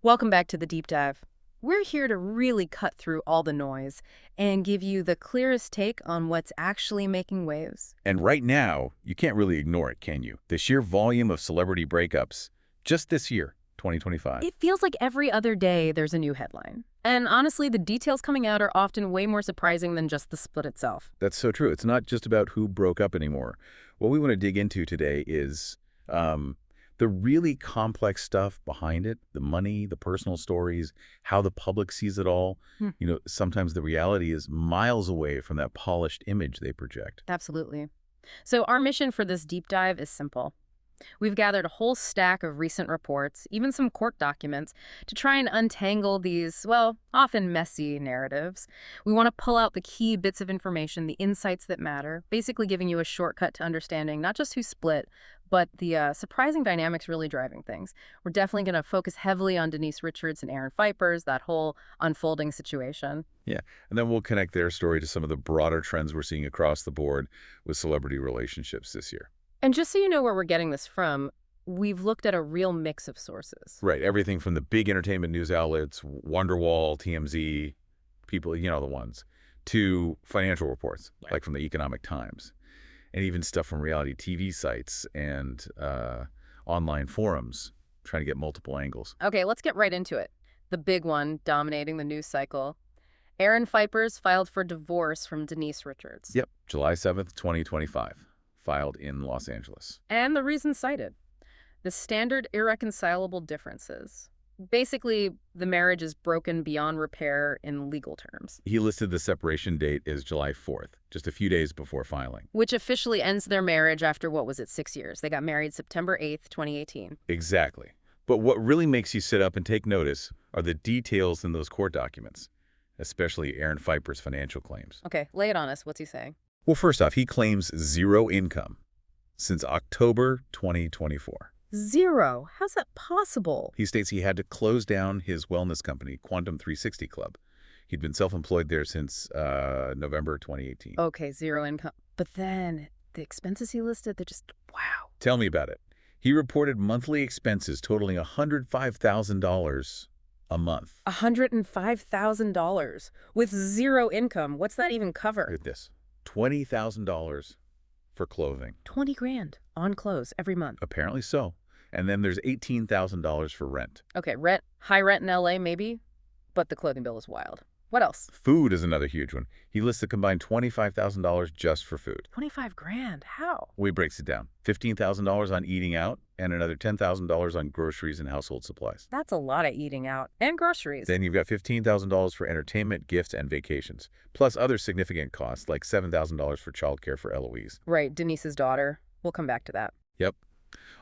Welcome back to the deep dive. We're here to really cut through all the noise and give you the clearest take on what's actually making waves. And right now, you can't really ignore it, can you? The sheer volume of celebrity breakups just this year, 2025. It feels like every other day there's a new headline. And honestly, the details coming out are often way more surprising than just the split itself. That's so true. It's not just about who broke up anymore. What we want to dig into today is the really complex stuff behind it, the money, the personal stories, how the public sees it all. Hmm. Sometimes the reality is miles away from that polished image they project. Absolutely. So our mission for this deep dive is simple. We've gathered a whole stack of recent reports, even some court documents, to try and untangle these, well, often messy narratives. We want to pull out the key bits of information, the insights that matter, basically giving you a shortcut to understanding not just who split, but the surprising dynamics really driving things. We're definitely going to focus heavily on Denise Richards and Aaron Phypers, that whole unfolding situation. Yeah, and then we'll connect their story to some of the broader trends we're seeing across the board with celebrity relationships this year. And just so you know where we're getting this from, we've looked at a real mix of sources. Right, everything from the big entertainment news outlets, Wonderwall, TMZ, people, the ones, to financial reports, like from the Economic Times, and even stuff from reality TV sites and online forums, trying to get multiple angles. Okay, let's get right into it. The big one dominating the news cycle. Aaron Phypers filed for divorce from Denise Richards. Yep, July 7th, 2025, filed in Los Angeles. And the reason cited: the standard irreconcilable differences. Basically, the marriage is broken beyond repair in legal terms, He listed the separation date as July 4th, just a few days before filing. which officially ends their marriage after, what was it, 6 years? They got married September 8th, 2018. Exactly. But what really makes you sit up and take notice are the details in those court documents, especially Aaron Phypers' financial claims. Okay, lay it on us. What's he saying? Well, first off, he claims zero income since October 2024. Zero. How's that possible? He states he had to close down his wellness company, Quantum 360 Club. He'd been self-employed there since November 2018. Okay, zero income. But then the expenses he listed, they're just, wow. Tell me about it. He reported monthly expenses totaling $105,000 a month. $105,000 with zero income. What's that even cover? Look at this. $20,000 for clothing. 20 grand on clothes every month. Apparently so. And then there's $18,000 for rent. Okay, rent, high rent in LA maybe, but the clothing bill is wild. What else? Food is another huge one. He lists a combined $25,000 just for food. 25 grand. How? Well, he breaks it down. $15,000 on eating out and another $10,000 on groceries and household supplies. That's a lot of eating out and groceries. Then you've got $15,000 for entertainment, gifts, and vacations, plus other significant costs like $7,000 for childcare for Eloise. Right, Denise's daughter. We'll come back to that. Yep.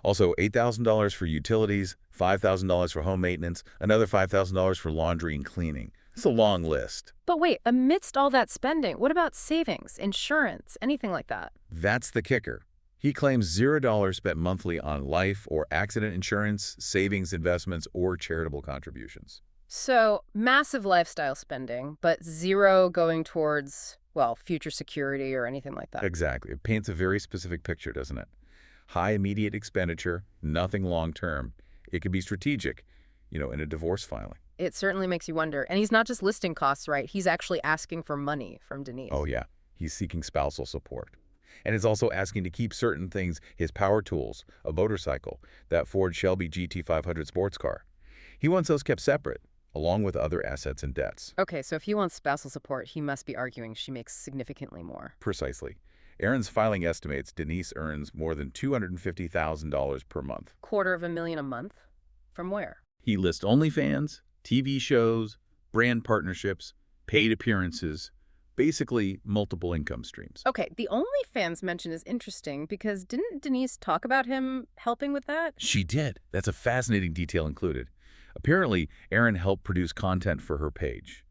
Also, $8,000 for utilities, $5,000 for home maintenance, another $5,000 for laundry and cleaning. It's a long list. But wait, amidst all that spending, what about savings, insurance, anything like that? That's the kicker. He claims $0 spent monthly on life or accident insurance, savings, investments, or charitable contributions. So, massive lifestyle spending, but zero going towards, well, future security or anything like that. Exactly. It paints a very specific picture, doesn't it? High immediate expenditure, nothing long-term. It could be strategic, in a divorce filing. It certainly makes you wonder. And he's not just listing costs, right? He's actually asking for money from Denise. Oh, yeah. He's seeking spousal support. And is also asking to keep certain things, his power tools, a motorcycle, that Ford Shelby GT500 sports car. He wants those kept separate, along with other assets and debts. Okay, so if he wants spousal support, he must be arguing she makes significantly more. Precisely. Aaron's filing estimates Denise earns more than $250,000 per month. $250,000 a month? From where? He lists OnlyFans, TV shows, brand partnerships, paid appearances, basically multiple income streams. Okay, the OnlyFans mention is interesting because didn't Denise talk about him helping with that? She did. That's a fascinating detail included. Apparently, Aaron helped produce content for her page.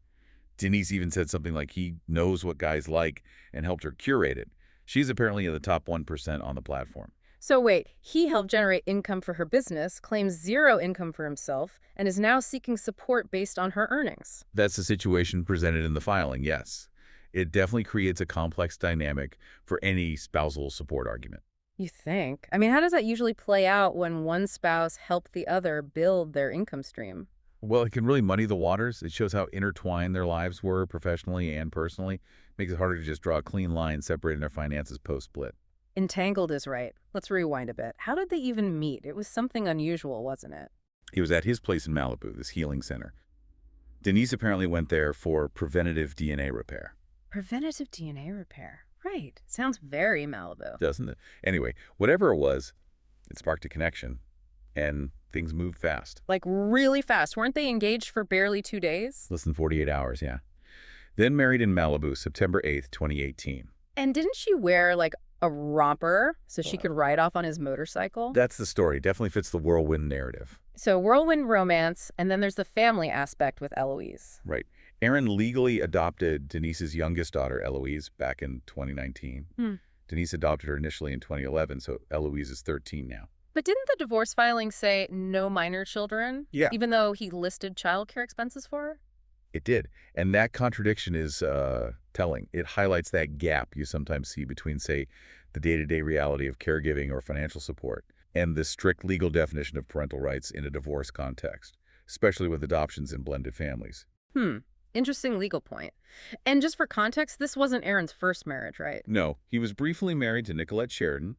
Denise even said something like he knows what guys like and helped her curate it. She's apparently in the top 1% on the platform. So wait, he helped generate income for her business, claims zero income for himself, and is now seeking support based on her earnings. That's the situation presented in the filing, yes. It definitely creates a complex dynamic for any spousal support argument. You think? I mean, how does that usually play out when one spouse helped the other build their income stream? Well, it can really muddy the waters. It shows how intertwined their lives were professionally and personally. Makes it harder to just draw a clean line separating their finances post-split. Entangled is right. Let's rewind a bit. How did they even meet? It was something unusual, wasn't it? He was at his place in Malibu, this healing center. Denise apparently went there for preventative DNA repair. Preventative DNA repair. Right. Sounds very Malibu. Doesn't it? Anyway, whatever it was, it sparked a connection, and things moved fast. Like really fast. Weren't they engaged for barely 2 days? Less than 48 hours, yeah. Then married in Malibu, September 8th, 2018. And didn't she wear like a romper so she could ride off on his motorcycle? That's the story. Definitely fits the whirlwind narrative. So whirlwind romance, and then there's the family aspect with Eloise. Right. Aaron legally adopted Denise's youngest daughter, Eloise, back in 2019. Denise adopted her initially in 2011, so Eloise is 13 now. But didn't the divorce filing say no minor children? Yeah. Even though he listed childcare expenses for her? It did. And that contradiction is telling. It highlights that gap you sometimes see between, say, the day-to-day reality of caregiving or financial support and the strict legal definition of parental rights in a divorce context, especially with adoptions in blended families. Interesting legal point. And just for context, this wasn't Aaron's first marriage, right? No, he was briefly married to Nicolette Sheridan.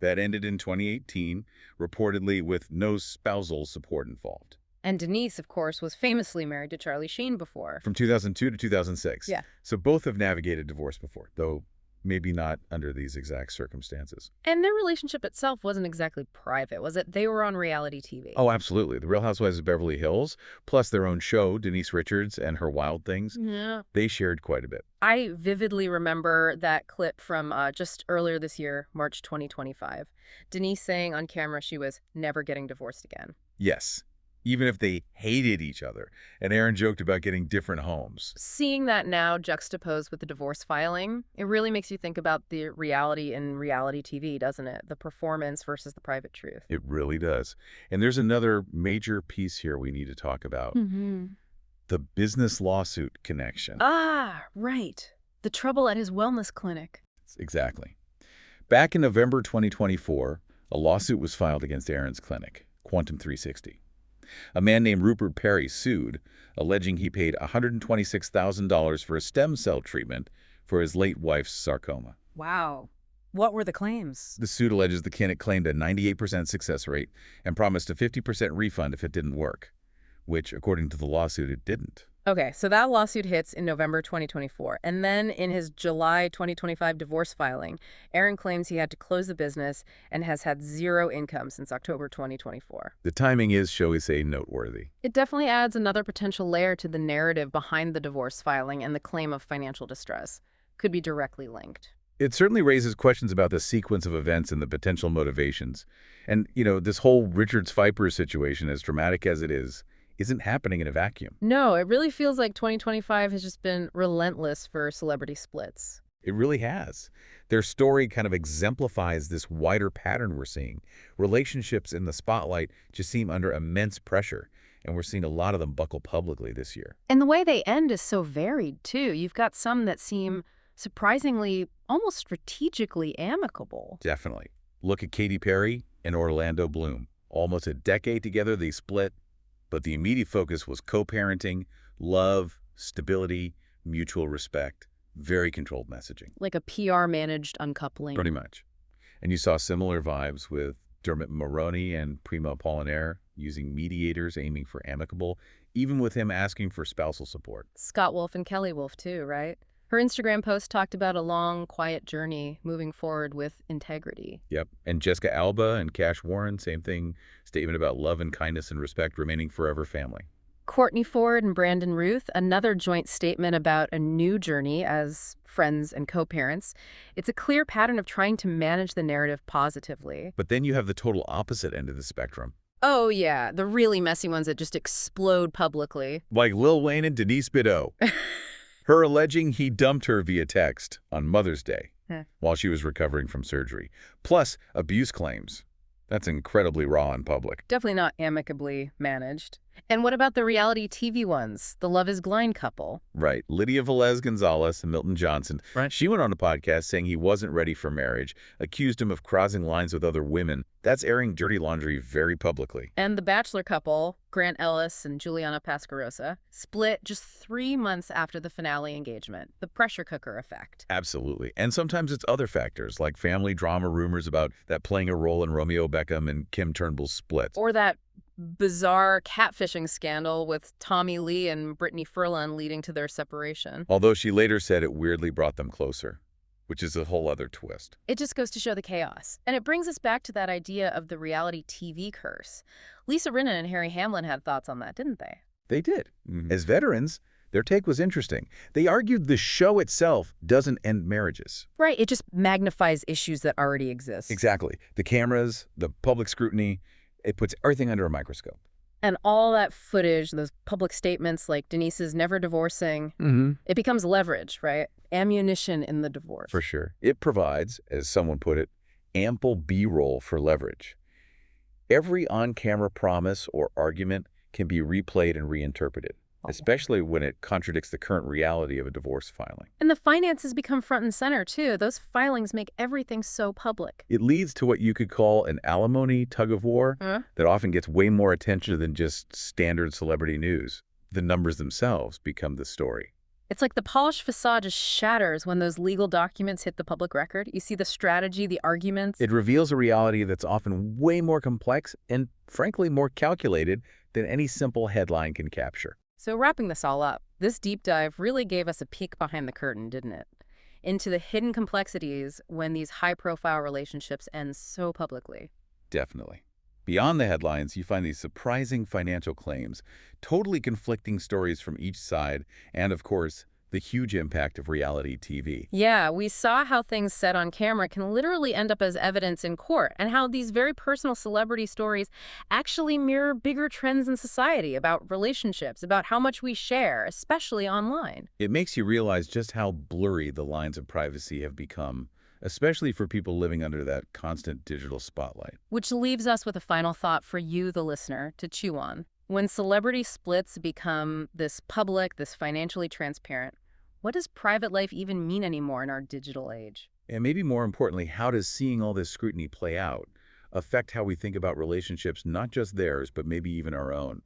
That ended in 2018, reportedly with no spousal support involved. And Denise, of course, was famously married to Charlie Sheen before. From 2002 to 2006. Yeah. So both have navigated divorce before, though maybe not under these exact circumstances. And their relationship itself wasn't exactly private, was it? They were on reality TV. Oh, absolutely. The Real Housewives of Beverly Hills, plus their own show, Denise Richards and Her Wild Things, Yeah. they shared quite a bit. I vividly remember that clip from just earlier this year, March 2025. Denise saying on camera she was never getting divorced again. Yes, even if they hated each other. And Aaron joked about getting different homes. Seeing that now juxtaposed with the divorce filing, it really makes you think about the reality in reality TV, doesn't it? The performance versus the private truth. It really does. And there's another major piece here we need to talk about. The business lawsuit connection. Ah, right. The trouble at his wellness clinic. Exactly. Back in November 2024, a lawsuit was filed against Aaron's clinic, Quantum 360. A man named Rupert Perry sued, alleging he paid $126,000 for a stem cell treatment for his late wife's sarcoma. Wow. What were the claims? The suit alleges the clinic claimed a 98% success rate and promised a 50% refund if it didn't work, which, according to the lawsuit, it didn't. Okay, so that lawsuit hits in November 2024. And then in his July 2025 divorce filing, Aaron claims he had to close the business and has had zero income since October 2024. The timing is, shall we say, noteworthy. It definitely adds another potential layer to the narrative behind the divorce filing and the claim of financial distress. Could be directly linked. It certainly raises questions about the sequence of events and the potential motivations. And, this whole Richards-Phypers situation, as dramatic as it is, isn't happening in a vacuum. No, it really feels like 2025 has just been relentless for celebrity splits. It really has. Their story kind of exemplifies this wider pattern we're seeing. Relationships in the spotlight just seem under immense pressure, and we're seeing a lot of them buckle publicly this year. And the way they end is so varied, too. You've got some that seem surprisingly, almost strategically amicable. Definitely. Look at Katy Perry and Orlando Bloom. Almost a decade together, they split, but the immediate focus was co-parenting, love, stability, mutual respect, very controlled messaging. Like a PR-managed uncoupling. Pretty much. And you saw similar vibes with Dermot Mulroney and Prima Apollinaire using mediators aiming for amicable, even with him asking for spousal support. Scott Wolf and Kelly Wolf, too, right? Her Instagram post talked about a long, quiet journey moving forward with integrity. Yep. And Jessica Alba and Cash Warren, same thing. Statement about love and kindness and respect remaining forever family. Courtney Ford and Brandon Ruth, another joint statement about a new journey as friends and co-parents. It's a clear pattern of trying to manage the narrative positively. But then you have the total opposite end of the spectrum. Oh, yeah, the really messy ones that just explode publicly. Like Lil Wayne and Denise Bidot. Her alleging he dumped her via text on Mother's Day while she was recovering from surgery. Plus, abuse claims. That's incredibly raw in public. Definitely not amicably managed. And what about the reality TV ones? The Love is Blind couple. Right. Lydia Velez Gonzalez and Milton Johnson. Right. She went on a podcast saying he wasn't ready for marriage, accused him of crossing lines with other women. That's airing dirty laundry very publicly. And the Bachelor couple, Grant Ellis and Juliana Pascarosa, split just 3 months after the finale engagement. The pressure cooker effect. Absolutely. And sometimes it's other factors, like family drama rumors about that playing a role in Romeo Beckham and Kim Turnbull's split. Or that bizarre catfishing scandal with Tommy Lee and Brittany Furlan leading to their separation. Although she later said it weirdly brought them closer, which is a whole other twist. It just goes to show the chaos. And it brings us back to that idea of the reality TV curse. Lisa Rinna and Harry Hamlin had thoughts on that, didn't they? They did. As veterans, their take was interesting. They argued the show itself doesn't end marriages. Right, it just magnifies issues that already exist. Exactly. The cameras, the public scrutiny, it puts everything under a microscope. And all that footage, those public statements like Denise's never divorcing, it becomes leverage, right? Ammunition in the divorce. For sure. It provides, as someone put it, ample B-roll for leverage. Every on-camera promise or argument can be replayed and reinterpreted, especially when it contradicts the current reality of a divorce filing. And the finances become front and center, too. Those filings make everything so public. It leads to what you could call an alimony tug-of-war that often gets way more attention than just standard celebrity news. The numbers themselves become the story. It's like the polished facade just shatters when those legal documents hit the public record. You see the strategy, the arguments. It reveals a reality that's often way more complex and, frankly, more calculated than any simple headline can capture. So wrapping this all up, this deep dive really gave us a peek behind the curtain, didn't it? Into the hidden complexities when these high-profile relationships end so publicly. Definitely. Beyond the headlines, you find these surprising financial claims, totally conflicting stories from each side, and, of course, the huge impact of reality TV. Yeah, we saw how things said on camera can literally end up as evidence in court, and how these very personal celebrity stories actually mirror bigger trends in society about relationships, about how much we share, especially online. It makes you realize just how blurry the lines of privacy have become, especially for people living under that constant digital spotlight. Which leaves us with a final thought for you, the listener, to chew on. When celebrity splits become this public, this financially transparent, what does private life even mean anymore in our digital age? And maybe more importantly, how does seeing all this scrutiny play out affect how we think about relationships, not just theirs, but maybe even our own?